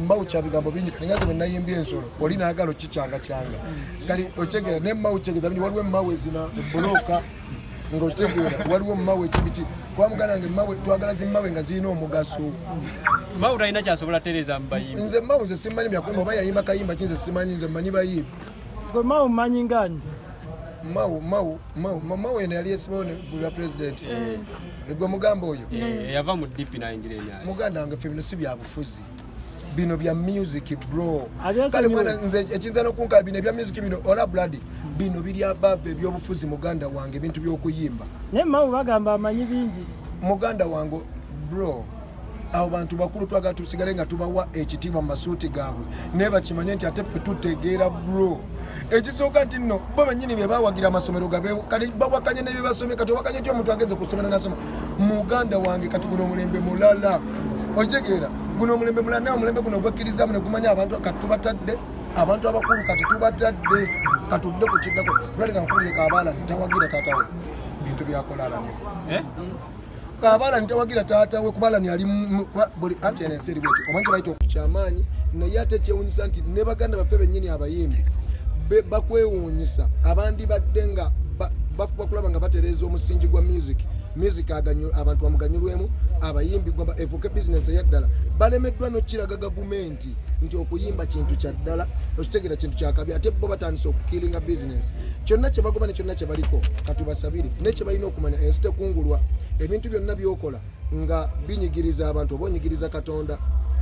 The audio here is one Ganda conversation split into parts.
Mbawu kyabigambo bingi kati ngaze bwe nayimbye ensolo oli naagala okikyanga kyanga kali okyegera ne mbawu kyegeza bingi waliwo emmawe zina ebbulooka ng'okyegera waliwo mmawe ekibiti kuba muganda nge mmawe twagala zimmawe nga zirina omugaso mbawu talina kyasobola tereza mu bayimbi nze mmawu nze simanyi byakuyimba oba yayimba kayimba ki nze simanyi nze mmanyi bayimbi gwe mmawu mmanyi ngani mmawu eno yali esibawo bwa pulezidenti gwe mugamba oyo yava mu dipi nayingira emyali muganda wange ffe bino si byabufuzi bino bya music bro kale mwana nze ekiyinza n'okunkala bino ebya music bino ola blood bino biri above ebyobufuzi muganda wange ebintu by'okuyimba naye mmawu bagamba amanyi bingi muganda wange bro abo bantu bakulu twagala tusigale nga tubawa ekitiibwa mu masuuti gaabwe naye bakimanye nti ate ffe tutegeera bro ekisooka nti nno bo bennyini bye bawagira amasomero gabeewo kati bawakanye ne bye basomye kati owakanye nti omuntu agenze ku ssomero n'asoma muganda wange kati guno omulembe mulala otegeera guno omulembe mulala naye omulembe guno ogwekkirizamu ne gumanya abantu kati tubatadde abantu abakulu kati tubatadde katudde ku kiddako mulabika nkuulire Kabaala ntawagira taatawe bintu byakola alani Kabaala ntawagira taatawe kubala ni ali buli anti enenseri bwetu omanyi bayita okukyamaanyi naye ate kyewunyisa nti ne baganda baffe bennyini abayimbi bakwewuunyisa abandi badde nga bafuba kulaba nga batereeza omusingi gwa music abantu bamuganyulwemu abayimbi gwamba evuke bizinesi eyaddala balemeddwa n'okiraga gavumenti nti okuyimba kintu kya ddala okitegeera kintu kyakabi ate bo batandise okukiringa bizinesi kyonna kye bagoba ne kyonna kye baliko katubasabire ne kye balina okumanya ensi tekungulwa ebintu byonna byokola nga binyigiriza abantu oba onyigiriza Katonda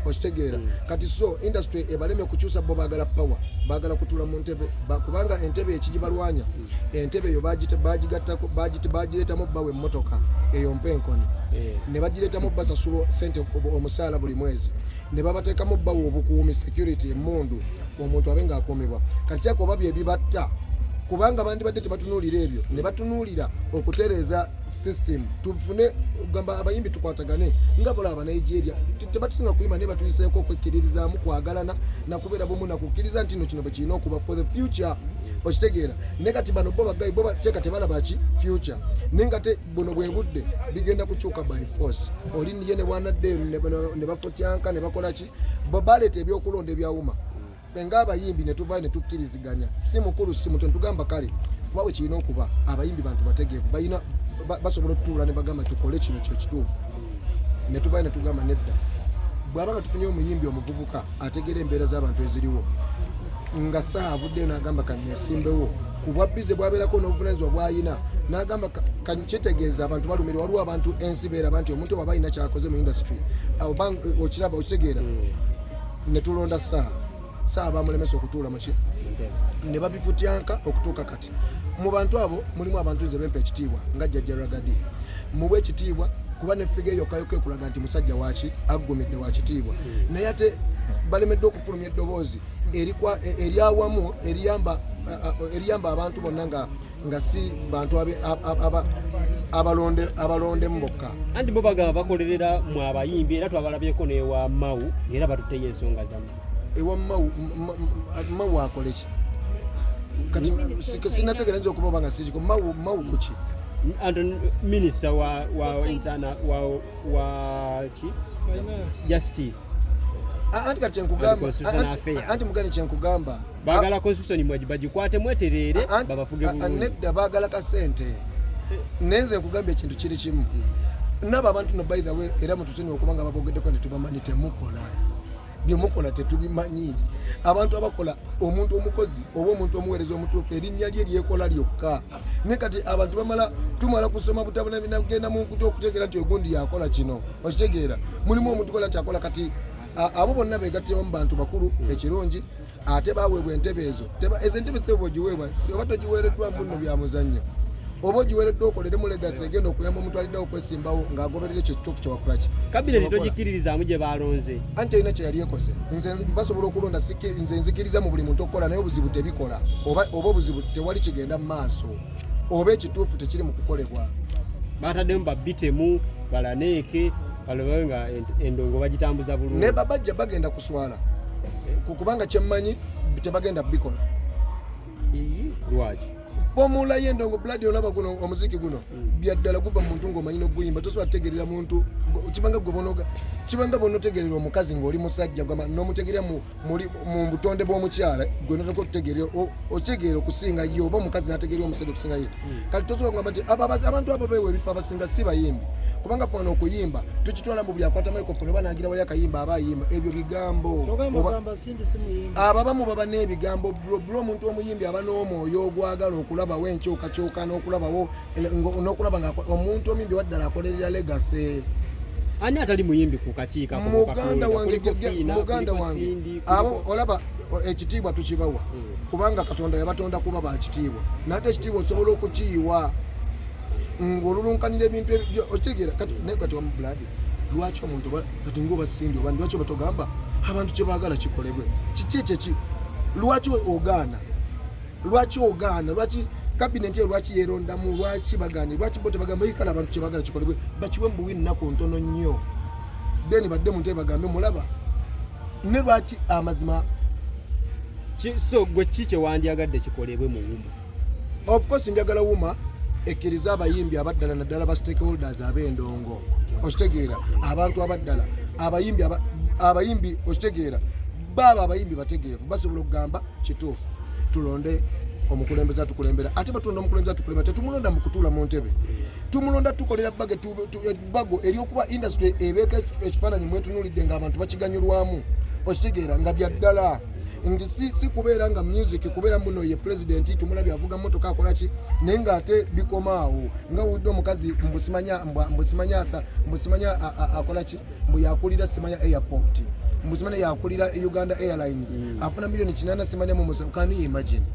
okitegeera kati so industry ebaleme okukyusa bo baagala power baagala kutula mu ntebe kubanga entebe ekigibalwanya entebe eyo bagigattako bagireetamu bbawe emmotoka eyo mpenkoni ne bagireetamu basasulo sente omusaala buli mwezi ne babateekamu bbawe obukuumi security emmundu omuntu abe ng'akuumibwa kati kyako oba bye bibatta kubanga bandi badde tebatunuulira ebyo ne batunuulira okutereeza system tufune gamba abayimbi tukwatagane nga bola aba Nigeria tebatusinga kuyimba ne batuyiseeko okwekkiririzaamu kwagalana nakubeera bumu nakukkiriza nti no kino bwe kirina okuba for the future okitegeera ne kati bano bo bagayi bo bateeka tebalaba ki future nenga te buno bwe budde bigenda kukyuka by force oli ndiye ne wanadde ne bafotyanka ne bakola ki bo baleeta ebyokulonda ebyawuma benga abayimbi ne tuva ne tukkiriziganya si mukulu si muto ntugamba kale kuba kirina okuba abayimbi bantu bategeevu bayina basobola okutuula ne bagamba tukole kino kyekituufu ne tuva ne tugamba nedda bw'abanga tufunye omuyimbi omuvubuka ategeera embeera z'abantu eziriwo nga saavuddeyo n'agamba kanneesimbewo ku bwa bize bwabeerako n'obuvunaanyizibwa bw'ayina n'agamba kitegeeza abantu balumirwa waliwo abantu ensi beeraba nti omuntu waba alina kyakoze mu industry okiraba okitegeera ne tulonda saa bamulemesa okutuula muki ne babifutyanka okutuuka kati mu bantu abo mulimu abantu nze bempa ekitiibwa nga jjajja Ragadi mubwe ekitiibwa kuba ne figa eyokkayoka ekulaga nti musajja waki aggumidde wa kitiibwa naye ate balemedde okufulumya eddoboozi eryawamu eriyamba abantu bonna nga si bantu abalonde mbokka anti bo bagamba bakolerera mu abayimbi era twabalabyeko newa mmawu era batuteyo ensonga zamu ewa mmawu akole ki kati sinategereza okuba nga siriko mmawu kuki and minister wa internal wa chi justice anti kati nkugamba anti mugani kyenkugamba bagala constitution mwaji bagikwate mweterere babafuge bulungi nedda bagala kasente nenze nkugamba ekintu kiri kimu nabo abantu no by the way era mutuseni okubanga babogeddeko ne tubamanyi temukola byemukola tetubimanyi abantu abakola omuntu omukozi oba omuntu omuweereza omutuufu erinnya lye lyekola lyokka ne kati abantu tumala kusoma butabona binagenda mu nkuto okutegeera nti ogundi yakola kino okitegeera mulimu omuntu kola nti akola kati abo bonna beegattirawo mu bantu bakulu ekirungi ate baweebwa entebe ezo entebe sebo ogiweebwa oba togiweereddwa munno bya muzannyo oba ogiweereddwa okolere mu legasi egenda okuyamba omuntu aliddewo okwesimbawo ng'agoberera ekyo ekituufu kye bakola ki kabineti togikiririzaamu gye balonze anti alina kye yali ekoze nze basobola okulonda nze nzikiriza mu buli muntu okukola naye obuzibu tebikola oba obuzibu tewali kigenda mu maaso oba ekituufu tekiri mu kukolebwa bataddemu babitemu balaneeke balobawe nga endongo bagitambuza bulungi ne babajja bagenda kuswala kubanga kyemmanyi tebagenda bikola lwaki formula y'endongo blood olaba guno omuziki guno byaddala guva mu muntu ng'omanyi n'oguyimba tosobola kutegeerera muntu kibanga gwobonoga kibanga bonotegerera omukazi ng'oli musajja gwama n'omutegerera mu butonde bw'omukyala gwe notako kutegerera otegerera okusinga ye oba omukazi n'ategerera omusajja okusinga ye kati tosobola kugamba nti abantu abo beewa ebifo abasinga si bayimbi kubanga fana okuyimba tukitwala mu buli akwata microphone oba nagira wali akayimba aba ayimba ebyo bigambo ababamu baba n'ebigambo bro omuntu omuyimbi aba n'omwoyo ogwagala okulabawo enkyukakyuka n'okulabawo n'okulaba nga omuntu omuyimbi waddala akolerera legase ani atali muyimbi ku kakiika muganda wange abo olaba ekitiibwa tukibawa kubanga Katonda yabatonda kuba bakitiibwa nate ekitiibwa osobola okukiyiwa ng'olulunkanira ebintu okitegera kati wamu buladi lwaki omuntu kati ng'obasindi oba lwaki batogamba abantu kye baagala kikolebwe kiki ekyo lwaki ogaana lwaki kabineti lwaki yerondamu lwaki bagani lwaki bote bagamba yikala abantu kye baagala kikolebwe bakiwe mu buwini nako ntono nnyo deni badde muntu bagambe mulaba ne lwaki amazima so gwe kiki wandyagadde kikolebwe mu wuma of course njagala wuma ekkiriza abayimbi abaddala naddala ba stakeholders ab'endongo okitegeera abantu abaddala abayimbi okitegeera baba abayimbi bategeevu basobola okugamba kituufu tulonde omukulembeze atukulembera ate batulonda omukulembeze atukulembera tetumulonda mu kutuula mu ntebe tumulonda tukolera bago eryokuba industry ebeeka ekifaananyi mwetunulidde ng'abantu bakiganyulwamu okitegeera nga byaddala nti si kubeera nga music kubeera mbuno ye president tumulabye avuga motoka akolaki naye ng'ate bikomaawo nga wudde omukazi mbusimanya akolaki mbu yakulira simanya airport mbusimanya yakulira Uganda Airlines afuna milioni 8 simanya mu musakani imagine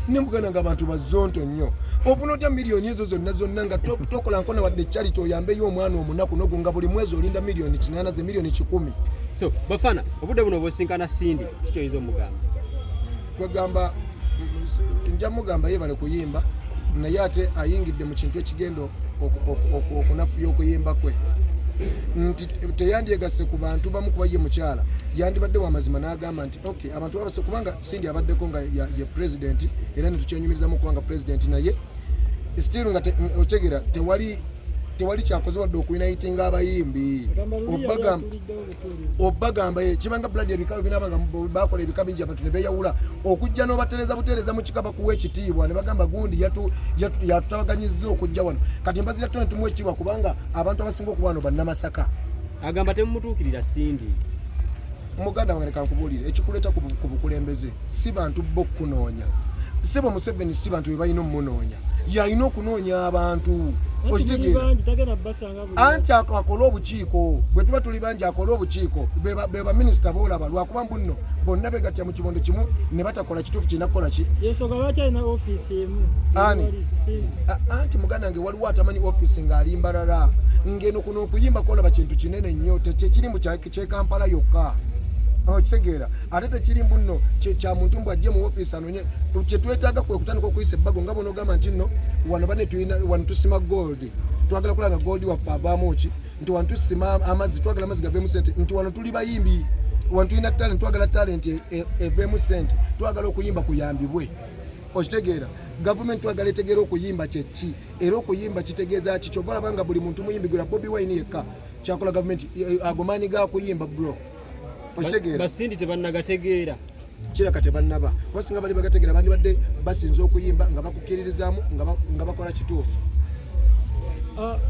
nimbugana nga abantu bazonto nnyo ofuna otya milioni ezo zonna nga tokola nkona wadde charity oyambe y'omwana omunaku nogunga buli mwezi olinda milioni 8 ze milioni 10 so Bafana obudde buno bwosinkana Sindi kikyoyiza omugamba kwegamba nja mugamba yebale kuyimba naye ate ayingidde mu kintu ekigendo okunafuya okuyimba kwe nti teyandyegase ku bantu bamu kuba ye mukyala yandibadde wamazima n'agamba nti okay abantu babase kubanga Sindi abaddeko nga ye president era netukyenyumirizamu kubanga president naye still nga otegera tewali kyakoze wadde okuinayitinga abayimbi obagamba kibanga blood ebikabo binabanga bakola ebika bingi abantu ne beeyawula okujja n'obatereza butereza mu kikaba kuwa ekitiibwa ne bagamba gundi yatutabaganyizza okujja wano kati mbazira tone tumuwa ekitiibwa kubanga abantu abasinga okuba wano bannamasaka agamba temumutuukirira Sindi muganda wange kankubuulire ekikuleeta ku bukulembeze si bantu bo kunoonya Sebo Museveni si bantu bebalina omunoonya yalina okunoonya abantu anti akola obukiiko bwe tuba tuli bangi akola obukiiko beba minisita boolaba lwakuba mbuno bonna begatya mu kibondo kimu ne batakola kituufu kirina kukola ki anti muganda wange waliwo atamanyi ofiisi ng'ali mbalala ngeno kuno okuyimba kolaba kintu kinene nnyo tekiri mu kyekampala yokka okitegeera ate tekiri mbuno kya muntu mbu ajje mu ofiisi anonye kyetwetaaga kwe kutandika okuyisa ebbago nga bonogamba nti nno wano bane wano tusima gold twagala kulanga gold waffe avaamu ki nti wano tusima amazzi twagala amazzi gaveemu sente nti wano tuli bayimbi wano tulina talent twagala talent eveemu sente twagala okuyimba kuyambibwe okitegeera gavumenti twagala etegeera okuyimba kyeki era okuyimba kitegeeza ki kyova olabanga buli muntu muyimbi gula Bobi Wine yekka kyakola gavumenti ago maanyi ga kuyimba bro Basindi tebannagategeera kiraka tebannaba basinga bali bagategeera bandi badde basinza okuyimba nga bakukkiririzaamu nga bakola kituufu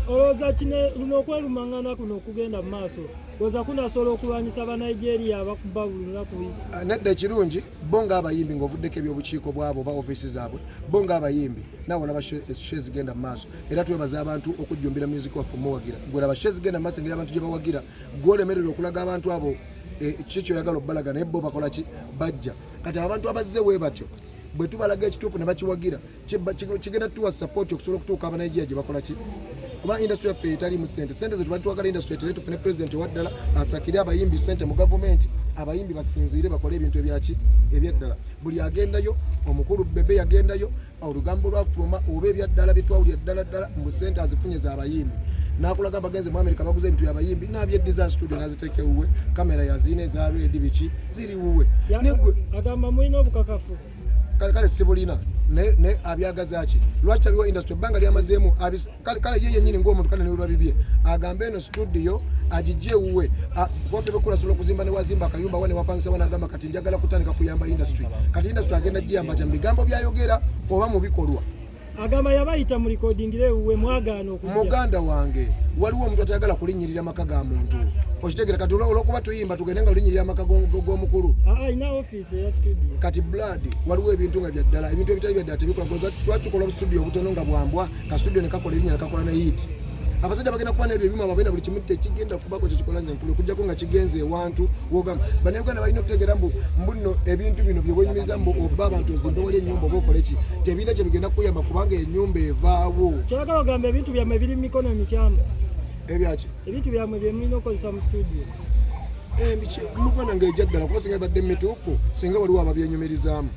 olowooza kine luno okwerumangana kuno okugenda mu maaso oza kunasobola okulwanyisa Banigeria abakuba buli lunaku nedda ekirungi bo ng'abayimbi ng'ovuddeko ebyobukiiko bwabo oba ofiisi zaabwe bo ng'abayimbi naawe olaba she zigenda mu maaso era twebaza abantu okujjumbira music waffe muwagira gwe laba she zigenda mu maaso engeri abantu gye bawagira gw'olemerera okulaga abantu abo kiki oyagala obbalaga naye bo bakola ki bajja kati abantu abazze we batyo bwe tubalaga ekituufu ne bakiwagira kigenda tuwa support okusobola okutuuka Abanigeria gye bakola ki kuba industry yaffe etalimu sente ze tubali twagala industry etere tufune president waddala asakire abayimbi sente mu gavumenti abayimbi basinziire bakole ebintu ebyaki ebyeddala buli agendayo omukulu bebe yagendayo olugambo lwafuluma oba ebyaddala bitwawulira ddala mu sente azifunye z'abayimbi nakulaga bagenze mu America baguze ebintu by'abayimbi n'abyeddiza studio naziteeke wuwe kamera yazine za ready biki ziri wuwe agamba mulina obukakafu kale sibulina ne abyagazaaki lwaki tabiwa industry ebbanga lyamazeemu kale ye yennyini ng'omuntu kale newe babibye agambe eno studio agijje ewuwe bote bekula sobola okuzimba ne wazimba akayumba wane wapangisa wana agamba kati njagala kutandika kuyamba industry kati industry agenda giyamba kya mu bigambo byayogera oba mu bikolwa agamba yabayita mu recording ewuwe mwagaana okujja muganda wange waliwo omuntu atayagala kulinnyirira maka ga muntu okitegera kati olwokuba tuyimba tugende nga olinyirira amaka g'omukulu ina office ya studio kati blood waliwo ebintu nga byaddala ebintu ebitali byaddala tebikola twakikola studio obutono nga bwambwa ka studio nekakola erinnya nekakola ne hit abasajja bagenda kuba n'ebyo ebyuma babenda buli kimu tekigenda kubako kyekikola nze nkulu okujjako nga kigenze ewantu wogamba bannayuganda balina okutegeera mbu nno ebintu bino byebwenyumiriza mbu oba abantu ozimbe wali ennyumba oba okole ki tebirina kye bigenda kuyamba kubanga ennyumba evaawo kyagala ogamba ebintu byammwe biri mu mikono mikyamba ebyaki ebintu byammwe bye mulina okozesa mu studio muganda ng'ejja ddala kuba singa ebadde mituufu singa waliwo ababyenyumirizaamu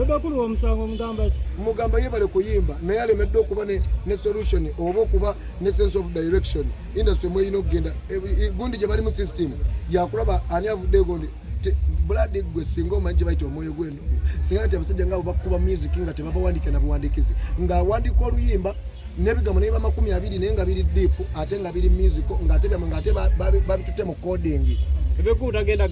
bakulu omusango mugamba ki mugamba yebale kuyimba naye alemedde okuba ne solution oba okuba ne sense of direction industry mweyina okugenda gundi gye bali mu system yakulaba ani avudde gundi blood gwe singa omanyi kyebayita omwoyo gw'endogo singa ati abasajja ngaabo bakuba music nga tebabawandike na buwandikizi ng'awandika oluyimba n'ebigambo naye ba 20 naye nga biri deep ate nga biri musical ng'ate babitutte mu coding ebekutagenda